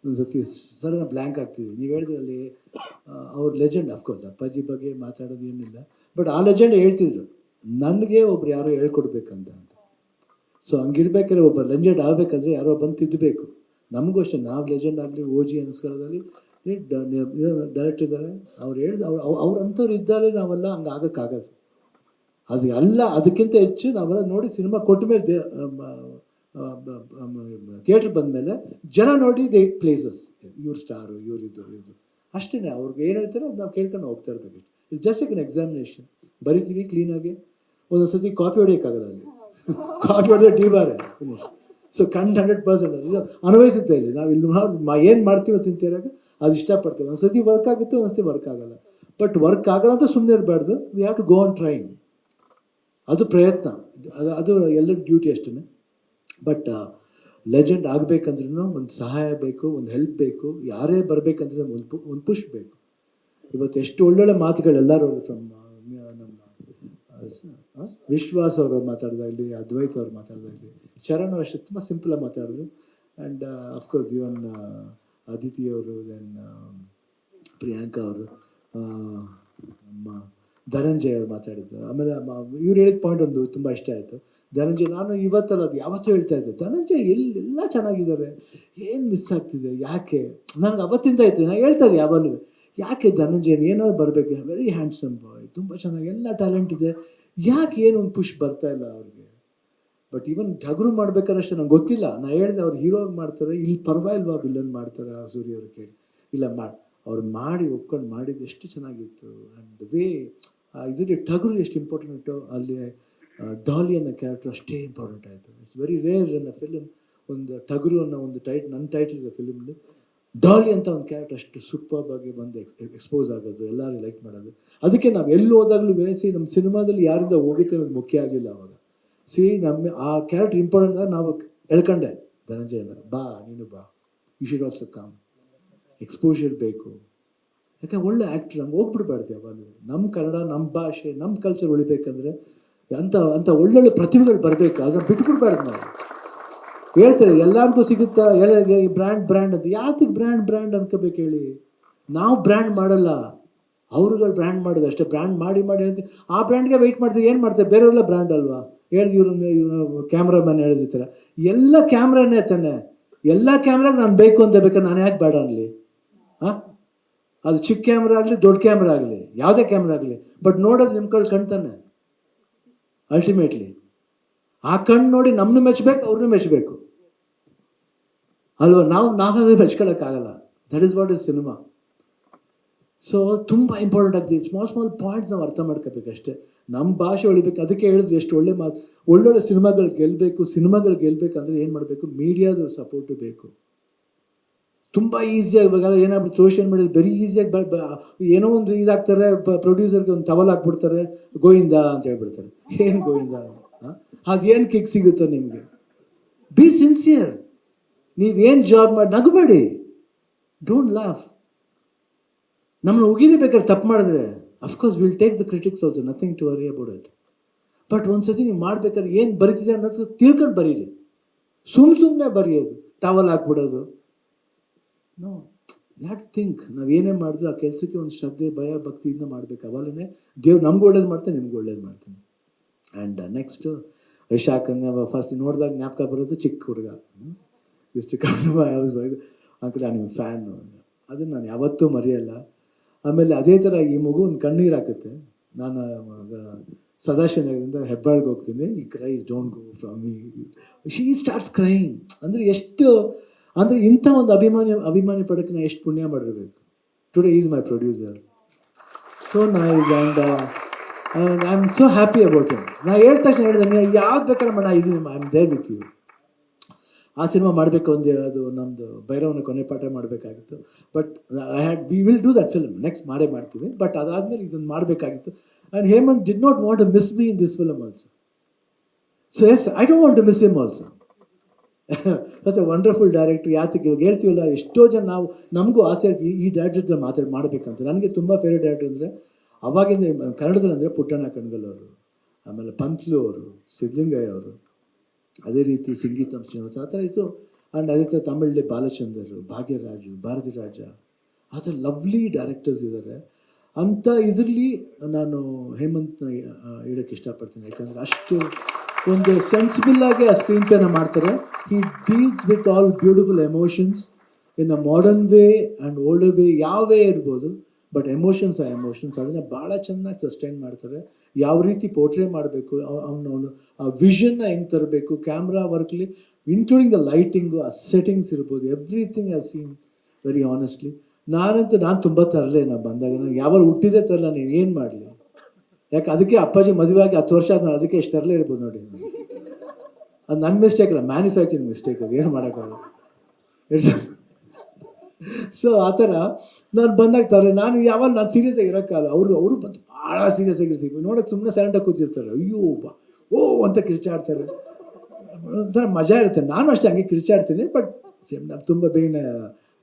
ಒಂದು ಸತಿ sudden blank ಆಗ್ತಿದೆ. ನೀವು ಹೇಳಿದ್ರಲ್ಲಿ ಅವ್ರ ಲೆಜೆಂಡ್, ಅಫ್ಕೋರ್ಸ್ ಅಪ್ಪಾಜಿ ಬಗ್ಗೆ ಮಾತಾಡೋದು ಏನಿಲ್ಲ, ಬಟ್ ಆ ಲೆಜೆಂಡ್ ಹೇಳ್ತಿದ್ರು ನನಗೆ ಒಬ್ರು ಯಾರೋ ಹೇಳ್ಕೊಡ್ಬೇಕಂತ ಅಂತ. ಸೊ ಹಂಗಿರ್ಬೇಕಾದ್ರೆ ಒಬ್ಬ ಲೆಜೆಂಡ್ ಆಗಬೇಕಂದ್ರೆ ಯಾರೋ ಬಂದು ತಿದ್ದಬೇಕು. ನಮಗೂ ಅಷ್ಟೇ, ನಾವು ಲೆಜೆಂಡ್ ಆಗಲಿ ಓಜಿ ಅನುಸ್ಕಾರದಲ್ಲಿ ಡೈರೆಕ್ಟ್ ಇದ್ದಾರೆ, ಅವ್ರು ಹೇಳ್ದು ಅವ್ರ ಅಂಥವ್ರು ಇದ್ದರೆ ನಾವೆಲ್ಲ ಹಂಗೆ ಆಗೋಕ್ಕಾಗದು. ಅದು ಅಲ್ಲ, ಅದಕ್ಕಿಂತ ಹೆಚ್ಚು ನಾವೆಲ್ಲ ನೋಡಿ ಸಿನಿಮಾ ಕೊಟ್ಟ ಮೇಲೆ ಥಿಯೇಟ್ರ್ ಬಂದಮೇಲೆ ಜನ ನೋಡಿ ದೇ ಪ್ಲೇಸಸ್, ಇವ್ರ ಸ್ಟಾರು, ಇವ್ರಿದ್ದು ಅಷ್ಟೇ. ಅವ್ರಿಗೆ ಏನು ಹೇಳ್ತಾರೋ ಅದು ನಾವು ಕೇಳ್ಕೊಂಡು ಹೋಗ್ತಾ ಇರ್ಬೇಕು. It's just like an examination. ಬರಿತೀವಿ ಕ್ಲೀನಾಗಿ, ಒಂದೊಂದು ಸತಿ ಕಾಪಿ ಹೊಡಿಯೋಕ್ಕಾಗಲ್ಲ ಅಲ್ಲಿ, ಕಾಪಿ ಹೊಡೆದ್ರೆ ಡಿಬಾರೆ ಫಿನಿಶ್. ಸೊ 100% ಇದು ಅನ್ವಯಿಸುತ್ತೆ ಇಲ್ಲಿ. ನಾವು ಇಲ್ಲಿ ಏನು ಮಾಡ್ತೀವಿ ಸಿನ್ಸಿಯರಾಗ ಅದು ಇಷ್ಟಪಡ್ತೀವಿ. ಒಂದು ಸತಿ ವರ್ಕ್ ಆಗುತ್ತೆ, ಒಂದು ಸತಿ ವರ್ಕ್ ಆಗಲ್ಲ. ಬಟ್ ವರ್ಕ್ ಆಗಲ್ಲ ಅಂತ ಸುಮ್ಮನೆ ಇರಬಾರ್ದು, we have to go on trying. ಅದು ಪ್ರಯತ್ನ, ಅದು ಎಲ್ಲರ ಡ್ಯೂಟಿ ಅಷ್ಟೇ. ಬಟ್ ಲೆಜೆಂಡ್ ಆಗಬೇಕಂದ್ರೂ ಒಂದು ಸಹಾಯ ಬೇಕು, ಒಂದು ಹೆಲ್ಪ್ ಬೇಕು. ಯಾರೇ ಬರಬೇಕಂದ್ರೆ ಒಂದು ಪುಷ್ ಬೇಕು. ಇವತ್ತು ಎಷ್ಟು ಒಳ್ಳೊಳ್ಳೆ ಮಾತುಗಳೆಲ್ಲರೂ ಫ್ರಮ್ ನಮ್ಮ ವಿಶ್ವಾಸ್ ಅವರು ಮಾತಾಡಿದಾಗಲಿ, ಅದ್ವೈತ್ ಅವ್ರು ಮಾತಾಡಿದಾಗಲಿ, ಚರಣ್ ಅವರು ಅಷ್ಟೇ ತುಂಬ ಸಿಂಪಲಾಗಿ ಮಾತಾಡಿದ್ರು. ಆ್ಯಂಡ್ ಅಫ್ಕೋರ್ಸ್ ಇವನ್ ಅದಿತಿ ಅವರು, ದೆನ್ ಪ್ರಿಯಾಂಕಾ ಅವರು, ನಮ್ಮ ಧನಂಜಯ್ ಅವ್ರು ಮಾತಾಡಿದ್ರು. ಆಮೇಲೆ ಇವ್ರು ಹೇಳಿದ ಪಾಯಿಂಟ್ ಒಂದು ತುಂಬ ಇಷ್ಟ ಆಯಿತು. ಧನಂಜಯ್, ನಾನು ಇವತ್ತಲ್ಲ ಅದು ಯಾವತ್ತೂ ಹೇಳ್ತಾ ಇದ್ದೆ, ಧನಂಜಯ್ ಎಲ್ಲ ಚೆನ್ನಾಗಿದ್ದಾರೆ, ಏನು ಮಿಸ್ ಆಗ್ತಿದೆ ಯಾಕೆ? ನನಗೆ ಅವತ್ತಿಂದ ಆಯ್ತು, ನಾನು ಹೇಳ್ತಾ ಇದ್ದೆ ಯಾವಾಗಲೂ, ಯಾಕೆ ಧನಂಜಯ್ ಏನಾದ್ರು ಬರಬೇಕು, ವೆರಿ ಹ್ಯಾಂಡ್ಸಮ್ ಬಾಯ್, ತುಂಬ ಚೆನ್ನಾಗಿ ಎಲ್ಲ ಟ್ಯಾಲೆಂಟ್ ಇದೆ, ಯಾಕೆ ಏನು ಒಂದು ಪುಷ್ ಬರ್ತಾ ಇಲ್ಲ ಅವ್ರಿಗೆ? ಬಟ್ ಈವನ್ ಟಗರು ಮಾಡ್ಬೇಕಾದ್ರೆ ಅಷ್ಟೇ ನಂಗೆ ಗೊತ್ತಿಲ್ಲ. ನಾನು ಹೇಳಿದೆ ಅವ್ರು ಹೀರೋ ಮಾಡ್ತಾರೆ, ಇಲ್ಲಿ ಪರವಾಗಿಲ್ವಾ ವಿಲನ್ ಮಾಡ್ತಾರೆ ಸೂರ್ಯ ಅವ್ರು ಕೇಳಿ, ಇಲ್ಲ ಅವ್ರು ಮಾಡಿ ಒಪ್ಕೊಂಡು ಮಾಡಿದ್ದು ಎಷ್ಟು ಚೆನ್ನಾಗಿತ್ತು. ಆ್ಯಂಡ್ ವೇ ಇದರಲ್ಲಿ ಟಗರು ಎಷ್ಟು ಇಂಪಾರ್ಟೆಂಟು, ಅಲ್ಲಿ ಡಾಲಿ ಅನ್ನೋ ಕ್ಯಾರೆಕ್ಟರ್ ಅಷ್ಟೇ ಇಂಪಾರ್ಟೆಂಟ್ ಆಯಿತು. ಇಟ್ಸ್ ವೆರಿ ರೇರ್ ಅನ್ನೋ ಫಿಲ್ಮ್ ಒಂದು ಟಗರು ಅನ್ನೋ ಒಂದು ನನ್ನ ಟೈಟಲ್ ಇದೆ ಫಿಲ್ಮ್ಲಿ, ಡಾಲಿ ಅಂತ ಒಂದು ಕ್ಯಾರೆಕ್ಟರ್ ಅಷ್ಟು ಸೂಪರ್ ಆಗಿ ಬಂದು ಎಕ್ಸ್ಪೋಸ್ ಆಗೋದು, ಎಲ್ಲರೂ ಲೈಕ್ ಮಾಡೋದು. ಅದಕ್ಕೆ ನಾವು ಎಲ್ಲಿ ಹೋದಾಗಲೂ ನಮ್ಮ ಸಿನಿಮಾದಲ್ಲಿ ಯಾರಿಂದ ಹೋಗುತ್ತೆ ಅನ್ನೋದು ಮುಖ್ಯ ಆಗಲಿಲ್ಲ ಅವಾಗ. ನಮ್ಮ ಆ ಕ್ಯಾರೆಕ್ಟರ್ ಇಂಪಾರ್ಟೆಂಟ್ ಆಗಿ ನಾವು ಎಳ್ಕೊಂಡೆ ಧನಂಜಯನ, ಬಾ ನೀನು ಬಾ, you should also come, exposure ಬೇಕು. ಯಾಕೆ ಒಳ್ಳೆ ಆ್ಯಕ್ಟ್ರ್, ನಮ್ಗೆ ಹೋಗ್ಬಿಡ್ಬಾರ್ದು ಯಾವಾಗ. ನಮ್ಮ ಕನ್ನಡ, ನಮ್ಮ ಭಾಷೆ, ನಮ್ಮ ಕಲ್ಚರ್ ಉಳಿಬೇಕಂದ್ರೆ ಅಂಥ ಒಳ್ಳೊಳ್ಳೆ ಪ್ರತಿಭೆಗಳು ಬರಬೇಕು, ಅದನ್ನು ಬಿಟ್ಬಿಡ್ಬಾರ್ದು ನಾವು. ಹೇಳ್ತಾರೆ ಎಲ್ಲರಿಗೂ ಸಿಗುತ್ತಾ ಬ್ರ್ಯಾಂಡ್ ಅಂತ, ಯಾತಕ್ಕೆ ಬ್ರ್ಯಾಂಡ್ ಅನ್ಕೋಬೇಕು ಹೇಳಿ? ನಾವು ಬ್ರ್ಯಾಂಡ್ ಮಾಡಲ್ಲ, ಅವ್ರುಗಳು ಬ್ರ್ಯಾಂಡ್ ಮಾಡೋದು ಅಷ್ಟೇ. ಬ್ರ್ಯಾಂಡ್ ಮಾಡಿ ಅಂತ ಆ ಬ್ರ್ಯಾಂಡ್ಗೆ ವೆಯ್ಟ್ ಮಾಡ್ತೀವಿ. ಏನು ಮಾಡ್ತಾರೆ ಬೇರೆಯವರೆಲ್ಲ ಬ್ರ್ಯಾಂಡ್ ಅಲ್ವಾ? ಇವ್ರು ಕ್ಯಾಮ್ರಾಮನ್ ಹೇಳಿರ್ತಾರೆ, ಎಲ್ಲ ಕ್ಯಾಮ್ರಾನೇ ತಾನೆ, ಎಲ್ಲ ಕ್ಯಾಮ್ರಾಗೆ ನಾನು ಬೇಕು ಅಂತ ಬೇಕಾದ್ರೆ ನಾನು ಯಾಕೆ ಬೇಡ ಅನ್ನಲಿ? ಹಾಂ, ಅದು ಚಿಕ್ಕ ಕ್ಯಾಮ್ರಾ ಆಗಲಿ, ದೊಡ್ಡ ಕ್ಯಾಮ್ರಾ ಆಗಲಿ, ಯಾವುದೇ ಕ್ಯಾಮ್ರಾ ಆಗಲಿ, ಬಟ್ ನೋಡೋದು ನಿಮ್ಮ ಕಣ್ತಾನೆ ಅಲ್ಟಿಮೇಟ್ಲಿ. ಆ ಕಣ್ಣು ನೋಡಿ ನಮ್ಮನ್ನು ಮೆಚ್ಚಬೇಕು, ಅವ್ರನ್ನೂ ಮೆಚ್ಚಬೇಕು ಅಲ್ವಾ? ನಾವೇ ಮೆಚ್ಕೊಳ್ಳೋಕ್ಕಾಗಲ್ಲ. That is what is cinema. So ತುಂಬ ಇಂಪಾರ್ಟೆಂಟ್ ಆಗ್ತದೆ. ಸ್ಮಾಲ್ ಪಾಯಿಂಟ್ಸ್ ನಾವು ಅರ್ಥ ಮಾಡ್ಕೋಬೇಕಷ್ಟೇ. ನಮ್ಮ ಭಾಷೆ ಉಳಿಬೇಕು. ಅದಕ್ಕೆ ಹೇಳಿದ್ರು ಎಷ್ಟು ಒಳ್ಳೆ ಮಾತು, ಒಳ್ಳೊಳ್ಳೆ ಸಿನಿಮಾಗಳು ಗೆಲ್ಲಬೇಕಂದ್ರೆ ಏನು ಮಾಡಬೇಕು? ಮೀಡಿಯಾದ ಸಪೋರ್ಟು ಬೇಕು. ತುಂಬ ಈಸಿಯಾಗಿ ಇವಾಗ ಏನಾಗ್ಬಿಟ್ಟು ಸೋಷಿಯಲ್ ಮೀಡಿಯಾದಲ್ಲಿ ವೆರಿ ಈಸಿಯಾಗಿ ಏನೋ ಒಂದು ಇದಾಗ್ತಾರೆ, ಪ್ರೊಡ್ಯೂಸರ್ಗೆ ಒಂದು ಟವಲ್ ಹಾಕ್ಬಿಡ್ತಾರೆ, ಗೋವಿಂದ ಅಂತ ಹೇಳ್ಬಿಡ್ತಾರೆ. ಏನು ಗೋವಿಂದ? ಅದೇನು ಕಿಕ್ ಸಿಗುತ್ತೋ ನಿಮಗೆ? B sincere. ನೀವೇನು ಜಾಬ್ ಮಾಡಿ ನಗಬೇಡಿ, ಡೋಂಟ್ ಲಾಫ್. ನಮ್ಮನ್ನು ಉಗಿಲೇಬೇಕಾದ್ರೆ ತಪ್ಪು ಮಾಡಿದ್ರೆ of course will take the critics also, nothing to worry about it. But ಒಂದ್ಸತಿ ನೀವು ಮಾಡ್ಬೇಕಾದ್ರೆ ಏನು ಬರೀತಿದೆ ಅನ್ನೋದು ತಿಳ್ಕೊಂಡು ಬರೀರಿ. ಸುಮ್ಮನೆ ಬರೆಯೋದು, ಟವಲ್ ಹಾಕ್ಬಿಡೋದು, ನೋ, ಯಾಟ್ ಥಿಂಕ್. ನಾವೇನೇ ಮಾಡಿದ್ರು ಆ ಕೆಲಸಕ್ಕೆ ಒಂದು ಶ್ರದ್ಧೆ, ಭಯ, ಭಕ್ತಿಯಿಂದ ಮಾಡಬೇಕು. ಅವಾಗಲೇ ದೇವ್ರು ನಮ್ಗೆ ಒಳ್ಳೇದು ಮಾಡ್ತಾನೆ, ನಿಮ್ಗೆ ಒಳ್ಳೇದು ಮಾಡ್ತಾನೆ. ಆ್ಯಂಡ್ ನೆಕ್ಸ್ಟು ವೈಶಾಖನ ಫಸ್ಟ್ ನೋಡಿದಾಗ ಜ್ಞಾಪಕ ಬರೋದು ಚಿಕ್ಕ ಹುಡುಗ, ಇಷ್ಟು ಕಣ್ಣು ಅಂಕಲ್ ನಾನು ನಿಮ್ಮ ಫ್ಯಾನು, ಅದನ್ನು ನಾನು ಯಾವತ್ತೂ ಮರೆಯಲ್ಲ. ಆಮೇಲೆ ಅದೇ ಥರ ಈ ಮಗು ಒಂದು ಕಣ್ಣೀರು ಹಾಕುತ್ತೆ. ನಾನು ಸದಾಶಿವನಗರದಿಂದ ಹೆಬ್ಬಾಳ್ಗೆ ಹೋಗ್ತೀನಿ, ಈ cries don't go from me, she starts crying. ಅಂದರೆ ಇಂಥ ಒಂದು ಅಭಿಮಾನಿ ಪಡಕ್ಕೆ ನಾನು ಎಷ್ಟು ಪುಣ್ಯ ಮಾಡಿರ್ಬೇಕು. Today is my producer, so nice, and I am so happy about him. ನಾನು ಹೇಳಿದ ತಕ್ಷಣ ಹೇಳಿದೆ, ನೀವು ಯಾವ್ದು ಬೇಕಾದ್ರೆ ಮಾಡೋಣ, ಇದೀನಿ, I am there with you. ಆ ಸಿನಿಮಾ ಮಾಡಬೇಕು ಅದು ನಮ್ಮದು ಭೈರವನ ಕೊನೆ ಪಾಠ ಮಾಡಬೇಕಾಗಿತ್ತು. But we will do that film, next ಮಾಡ್ತೀವಿ. ಬಟ್ ಅದಾದಮೇಲೆ ಇದನ್ನು ಮಾಡಬೇಕಾಗಿತ್ತು. And Hemant did not want to miss me in this film also. So yes, I don't want to miss him also. Such a wonderful director. ಯಾತಕ್ಕೆ ಇವಾಗ ಹೇಳ್ತೀವಲ್ಲ, ಎಷ್ಟೋ ಜನ ನಮಗೂ ಆಸೆ ಇರ್ತೀವಿ ಈ ಡೈರೆಕ್ಟರ್ ಜೊತೆ ಮಾಡಬೇಕಂತ. ನನಗೆ ತುಂಬ ಫೇವ್ರೇಟ್ ಡೈರೆಕ್ಟರ್ ಅಂದರೆ ಅವಾಗಿಂದ ಕನ್ನಡದಲ್ಲಿ ಅಂದರೆ ಪುಟ್ಟಣ್ಣ ಕಣಗಲ್ ಅವರು, ಆಮೇಲೆ ಪಂತ್ಲು ಅವರು, ಸಿದ್ಧಲಿಂಗಯ್ಯ ಅವರು, ಅದೇ ರೀತಿ ಸಂಗೀತಂ ಶ್ರೀನಿವಾಸ, ಆ ಥರ ಇತ್ತು. ಆ್ಯಂಡ್ ಅದೇ ಥರ ತಮಿಳಲ್ಲಿ ಬಾಲಚಂದರ್, ಭಾಗ್ಯರಾಜು, ಭಾರತಿ ರಾಜ, ಆಸ್ ಅ ಲವ್ಲಿ ಡೈರೆಕ್ಟರ್ಸ್ ಇದ್ದಾರೆ. ಅಂಥ ಇದರಲ್ಲಿ ನಾನು ಹೇಮಂತ್ನ ಇಡೋಕ್ಕೆ ಇಷ್ಟಪಡ್ತೀನಿ. ಯಾಕಂದರೆ ಅಷ್ಟು ಒಂದು ಸೆನ್ಸಿಬಲ್ ಆಗಿ ಆ ಸ್ಕ್ರೀನ್ ಪ್ಲೇನ ಮಾಡ್ತಾರೆ. He deals with all beautiful emotions in a modern way and older way, ಯಾವ ವೇ ಇರ್ಬೋದು, ಬಟ್ ಎಮೋಷನ್ಸ್ ಆ ಎಮೋಷನ್ಸ್ ಅದನ್ನು ಭಾಳ ಚೆನ್ನಾಗಿ ಸಸ್ಟೈನ್ ಮಾಡ್ತಾರೆ. ಯಾವ ರೀತಿ ಪೋರ್ಟ್ರೇ ಮಾಡಬೇಕು, ಅವನು ಆ ವಿಷನ್ನ ಹೆಂಗೆ ತರಬೇಕು, ಕ್ಯಾಮ್ರಾ ವರ್ಕ್ಲಿ ಇನ್ಕ್ಲೂಡಿಂಗ್ ದ ಲೈಟಿಂಗು, ಆ ಸೆಟ್ಟಿಂಗ್ಸ್ ಇರ್ಬೋದು, everything I seen very honestly. ನಾನು ತುಂಬ ತರಲೆ, ನಾನು ಬಂದಾಗ ನನಗೆ ಯಾವಾಗ ಹುಟ್ಟಿದೆ ತರಲ್ಲ, ನೀವು ಏನು ಮಾಡಲಿ. ಯಾಕೆ ಅದಕ್ಕೆ ಅಪ್ಪಾಜಿ ಮದುವೆ ಆಗಿ 10 ವರ್ಷ ಆದ್ಮೇಲೆ ಅದಕ್ಕೆ ಎಷ್ಟು ತರಲೇ ಇರ್ಬೋದು ನೋಡಿ. ಅದು ನನ್ನ ಮಿಸ್ಟೇಕ್ ಅಲ್ಲ, ಮ್ಯಾನುಫ್ಯಾಕ್ಚರಿಂಗ್ ಮಿಸ್ಟೇಕ್, ಅದು ಏನು ಮಾಡೋಕ್ಕಾಗಲ್ಲ. ಇಟ್ಸ್ ಸೊ ಆ ಥರ ನಾನು ಬಂದಾಗ ತಾರೆ. ನಾನು ಸೀರಿಯಸ್ ಆಗಿ ಇರೋಕ್ಕಲ್ಲ. ಅವರು ಬಂದು ಭಾಳ ಸೀರಿಯಸ್ ಆಗಿರ್ತೀವಿ, ನೋಡೋಕೆ ಸುಮ್ಮನೆ ಸೈಲೆಂಟಾಗಿ ಕೂತಿರ್ತಾರೆ. ಅಯ್ಯೋ ಓ ಅಂತ ಕಿರ್ಚಾಡ್ತಾರೆ, ಒಂಥರ ಮಜಾ ಇರುತ್ತೆ. ನಾನು ಅಷ್ಟೇ ಹಂಗೆ ಕಿರ್ಚಾಡ್ತೀನಿ, ಬಟ್ ತುಂಬ ಬೇಗನೆ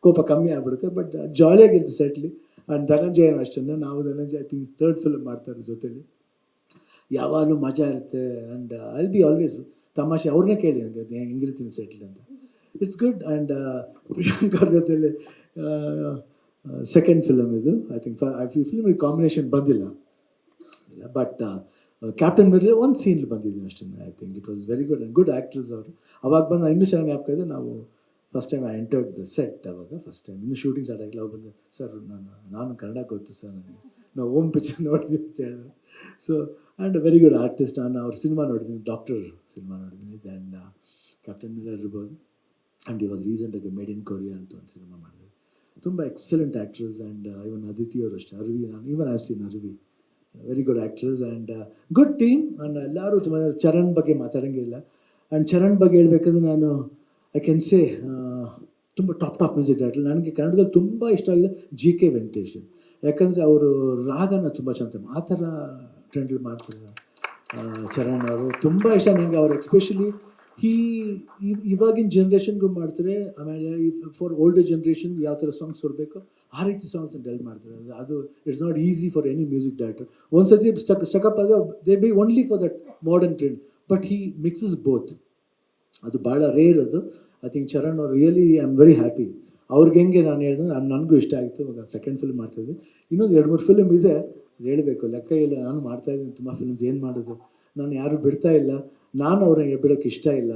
ಕೋಪ ಕಮ್ಮಿ ಆಗ್ಬಿಡುತ್ತೆ, ಬಟ್ ಜಾಲಿಯಾಗಿರುತ್ತೆ ಸೆಟ್ಲಿ. ಆ್ಯಂಡ್ ಧನಂಜಯನ ಅಷ್ಟೇ, ನಾವು Dhananjaya I think 3rd film ಮಾಡ್ತಾರೆ ಜೊತೆಲಿ, ಯಾವಾಗಲೂ ಮಜಾ ಇರುತ್ತೆ. ಆ್ಯಂಡ್ ಐಲ್ ಬಿ ಆಲ್ವೇಸ್ ತಮಾಷೆ. ಅವ್ರನ್ನೇ ಕೇಳಿ ನನಗೆ ಹೆಂಗಿರ್ತೀನಿ ಸೆಟ್ಲ್ ಅಂತ. It's good. ಆ್ಯಂಡ್ ಪ್ರಿಯಾಂಕಾ ಅವ್ರ ಜೊತೆಲಿ ಸೆಕೆಂಡ್ ಫಿಲಮ್ ಇದು. ಐ ಥಿಂಕ್ ಫಿಲ್ಮ್ ಕಾಂಬಿನೇಷನ್ ಬಂದಿಲ್ಲ, ಬಟ್ ಕ್ಯಾಪ್ಟನ್ ಮಿರ್ಲೆ ಒಂದು ಸೀನ್ಲಿ ಬಂದಿದ್ದೀನಿ ಅಷ್ಟೇ. I think it was very good. And good actors ಅವರು. ಅವಾಗ ಬಂದು ಇನ್ನೂ ಚೆನ್ನಾಗಿ ಜ್ಞಾಪಕ ಇದೆ. ನಾವು first time I entered the set, ಅವಾಗ ಫಸ್ಟ್ ಟೈಮ್ ಇನ್ನೂ ಶೂಟಿಂಗ್ ಸ್ಟಾರ್ಟ್ ಆಗಿಲ್ಲ. ಅವ್ರು ಬಂದು, ಸರ್ ನಾನು ಕನ್ನಡ ಗೊತ್ತು ಸರ್, ನನಗೆ ನಾವು ಓಮ್ ಪಿಕ್ಚರ್ ನೋಡಿದ್ವಿ ಅಂತ ಹೇಳಿದ್ರು. So and very good artist. ನಾನು ಅವ್ರ ಸಿನಿಮಾ ನೋಡಿದ್ದೀನಿ, ಡಾಕ್ಟರ್ ಸಿನಿಮಾ ನೋಡಿದ್ದೀನಿ, ದೆನ್ ಕ್ಯಾಪ್ಟನ್ ಮಿಲ್ಲರ್ ಇರ್ಬೋದು. ಆ್ಯಂಡ್ ಇವಾಗ ರೀಸೆಂಟಾಗಿ ಮೇಡ್ ಇನ್ ಕೊರಿಯಾ ಅಂತ ಒಂದು ಸಿನಿಮಾ ಮಾಡಿದೆ. ತುಂಬ excellent actors. And even Aditi ಅವರು ಅಷ್ಟೇ, ಅರ್ವಿ, ನಾನು ಇವನ್ ಐವ್ ಸೀನ್ ಅರ್ವಿ, very good actors and good team. And ಎಲ್ಲರೂ ತುಂಬ. ಚರಣ್ ಬಗ್ಗೆ ಮಾತಾಡೋಂಗಿಲ್ಲ. ಆ್ಯಂಡ್ ಚರಣ್ ಬಗ್ಗೆ ಹೇಳ್ಬೇಕಂದ್ರೆ ನಾನು ಐ ಕ್ಯಾನ್ ಸೇ ತುಂಬ ಟಾಪ್ ಮ್ಯೂಸಿಕ್ ಡೈರೆಕ್ಟರ್. ನನಗೆ ಕನ್ನಡದಲ್ಲಿ ತುಂಬ ಇಷ್ಟ ಆಗಿದೆ GK ವೆಂಕಟೇಶ್. ಯಾಕಂದರೆ ಅವರು ರಾಗನ ತುಂಬ ಚೆಂದ ಆ ಥರ ಟ್ರೆಂಡಲ್ಲಿ ಮಾಡ್ತಾರೆ. ಚರಣ್ ಅವರು ತುಂಬ ಇಷ್ಟ ನನಗೆ. ಅವರು ಎಕ್ಸ್ಪೆಷಲಿ ಇವಾಗಿನ ಜನ್ರೇಷನ್ಗೂ ಮಾಡ್ತಾರೆ. ಆಮೇಲೆ ಫಾರ್ ಓಲ್ಡರ್ ಜನ್ರೇಷನ್ ಯಾವ ಥರ ಸಾಂಗ್ಸ್ ಬರಬೇಕು ಆ ರೀತಿ ಸಾಂಗ್ಸ್ನ ಡೆಲ್ ಮಾಡ್ತಾರೆ. ಅದು it's not easy for any music director. ಒಂದು ಸತಿ ಸ್ಟಕಪ್ ಆಗ they B only for that modern trend, but he mixes both. ಅದು ಭಾಳ ರೇರ್ ಅದು. ಐ ಥಿಂಕ್ ಚರಣ್ ಅವ್ರು really I am very happy. ಅವ್ರಿಗೆ ಹೆಂಗೆ ನಾನು ಹೇಳಿದ್ರೆ ನನಗೂ ಇಷ್ಟ ಆಯಿತು. ಇವಾಗ ಸೆಕೆಂಡ್ ಫಿಲ್ಮ್ ಮಾಡ್ತಾಯಿದ್ವಿ, ಇನ್ನೊಂದು 2-3 ಫಿಲ್ಮ್ ಇದೆ, ಅದು ಹೇಳಬೇಕು, ಲೆಕ್ಕ ಇಲ್ಲ. ನಾನು ಮಾಡ್ತಾಯಿದ್ದೀನಿ ತುಂಬ ಫಿಲ್ಮ್ಸ್, ಏನು ಮಾಡೋದು, ನಾನು ಯಾರೂ ಬಿಡ್ತಾ ಇಲ್ಲ. ನಾನು ಅವ್ರನ್ನ ಬಿಡೋಕ್ಕೆ ಇಷ್ಟ ಇಲ್ಲ,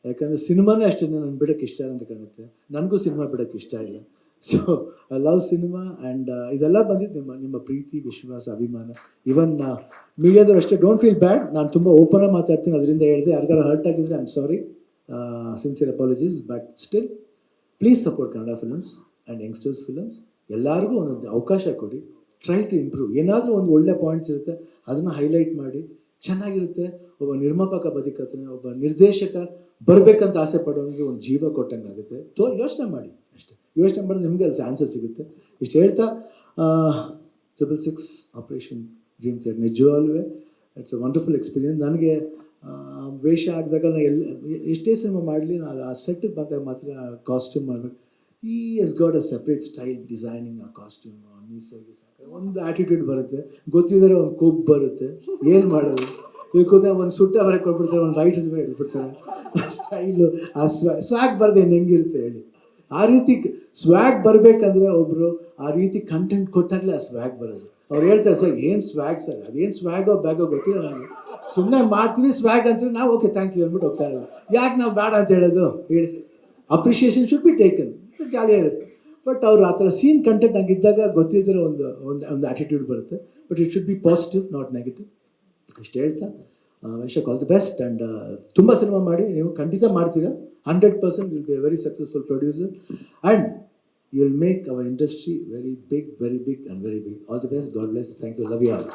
ಯಾಕಂದರೆ ಸಿನಿಮಾನೇ ಅಷ್ಟೇ ನಾನು ಬಿಡೋಕ್ಕೆ ಇಷ್ಟ ಇಲ್ಲ ಅಂತ ಕಾಣುತ್ತೆ. ನನಗೂ ಸಿನಿಮಾ ಬಿಡೋಕ್ಕೆ ಇಷ್ಟ ಇಲ್ಲ. So I love cinema. And ಇದೆಲ್ಲ ಬಂದಿದ್ದು ನಿಮ್ಮ ಪ್ರೀತಿ, ವಿಶ್ವಾಸ, ಅಭಿಮಾನ. ಇವನ್ ಮೀಡಿಯಾದವ್ರು ಅಷ್ಟೇ, ಡೋಂಟ್ ಫೀಲ್ ಬ್ಯಾಡ್. ನಾನು ತುಂಬ ಓಪನಾಗಿ ಮಾತಾಡ್ತೀನಿ, ಅದರಿಂದ ಹೇಳಿದೆ. ಯಾರಿಗಾರ ಹರ್ಟ್ ಆಗಿದ್ರೆ I am sorry, sincere apologies. But still please support Kannada films and youngsters films. ಎಲ್ಲರಿಗೂ ಒಂದೊಂದು ಅವಕಾಶ ಕೊಡಿ. Try to improve. ಏನಾದರೂ ಒಂದು ಒಳ್ಳೆ ಪಾಯಿಂಟ್ಸ್ ಇರುತ್ತೆ, ಅದನ್ನು ಹೈಲೈಟ್ ಮಾಡಿ. ಚೆನ್ನಾಗಿರುತ್ತೆ. ಒಬ್ಬ ನಿರ್ಮಾಪಕ ಬದುಕತ್ತಾನೆ, ಒಬ್ಬ ನಿರ್ದೇಶಕ ಬರಬೇಕಂತ ಆಸೆ ಪಡೋನಿಗೆ ಒಂದು ಜೀವ ಕೊಟ್ಟಂಗೆ ಆಗುತ್ತೆ. ಯೋಚನೆ ಮಾಡಿ ಅಷ್ಟೇ. ಯೋಚನೆ ಮಾಡಿದ್ರೆ ನಿಮಗೆ ಅಲ್ಲಿ ಆನ್ಸರ್ ಸಿಗುತ್ತೆ. ಇಷ್ಟು ಹೇಳ್ತಾ 666 ಆಪರೇಷನ್ ಡ್ರೀಮ್ ಥಿಯೇಟರ್ ನಿಜವಾಗ್ಲೂ ಇಟ್ಸ್ ಅ ವಂಡರ್ಫುಲ್ ಎಕ್ಸ್ಪೀರಿಯನ್ಸ್. ನನಗೆ ವೇಷ ಆಗಿದಾಗ ನಾನು ಎಷ್ಟೇ ಸಿನಿಮಾ ಮಾಡಲಿ, ನಾನು ಆ ಸೆಟ್ಟಿಗೆ ಬಂದಾಗ ಮಾತ್ರ ಕಾಸ್ಟ್ಯೂಮ್ ಮಾಡಬೇಕು. He's got a separate style designing. ಆ ಕಾಸ್ಟ್ಯೂಮ್ ಮೀಸೆಗೆ ಒಂದು ಆ್ಯಟಿಟ್ಯೂಡ್ ಬರುತ್ತೆ, ಗೊತ್ತಿದ್ರೆ ಒಂದು ಕೋಪ್ ಬರುತ್ತೆ. ಏನು ಮಾಡೋದು, ಕೂತ ಒಂದು ಸುಟ್ಟ ಬರಕ್ಕೆ ಕೊಟ್ಬಿಡ್ತಾರೆ, ಒಂದು ರೈಟರ್ಸ್ ಬೇರೆ ಹೇಳ್ಬಿಡ್ತಾರೆ. ಸ್ಟೈಲು, ಆ ಸ್ವ್ಯಾಗ್ ಬರದೆ ಹೆಂಗಿರುತ್ತೆ ಹೇಳಿ. ಆ ರೀತಿ ಸ್ವ್ಯಾಗ್ ಬರಬೇಕಂದ್ರೆ ಒಬ್ಬರು ಆ ರೀತಿ ಕಂಟೆಂಟ್ ಕೊಟ್ಟಾಗಲೇ ಆ ಸ್ವ್ಯಾಗ್ ಬರೋದು. ಅವ್ರು ಹೇಳ್ತಾರೆ, ಸರ್ ಏನು ಸ್ವ್ಯಾಗ್ ಸರ್, ಅದೇನು ಸ್ವ್ಯಾಗೋ ಬ್ಯಾಗೋ ಗೊತ್ತಿಲ್ಲ ನನಗೆ, ಸುಮ್ಮನೆ ಮಾಡ್ತೀವಿ ಸ್ವ್ಯಾಗ್ ಅಂತಾರೆ ನಾವು. ಓಕೆ ಥ್ಯಾಂಕ್ ಯು ಅಂದ್ಬಿಟ್ಟು ಹೋಗ್ತಾ ಇರೋದು. ಯಾಕೆ ನಾವು ಬೇಡ ಅಂತ ಹೇಳೋದು ಹೇಳಿ. ಅಪ್ರಿಷಿಯೇಷನ್ ಶುಡ್ ಬಿ ಟೇಕನ್, ಜಾಲಿಯಾಗಿರುತ್ತೆ. ಬಟ್ ಅವ್ರು ಆ ಥರ ಸೀನ್ ಕಂಟೆಂಟ್ ಹಂಗಿದ್ದಾಗ ಗೊತ್ತಿದ್ದರೆ ಒಂದು ಆ್ಯಟಿಟ್ಯೂಡ್ ಬರುತ್ತೆ. But it should be positive, not negative. ಇಷ್ಟು ಹೇಳ್ತಾ wish all the best. And ತುಂಬ ಸಿನಿಮಾ ಮಾಡಿ, ನೀವು ಖಂಡಿತ ಮಾಡ್ತೀರಾ. 100% will be a very successful producer and you will make our industry very big and very big. All the best. God bless. Thank you. Love you all.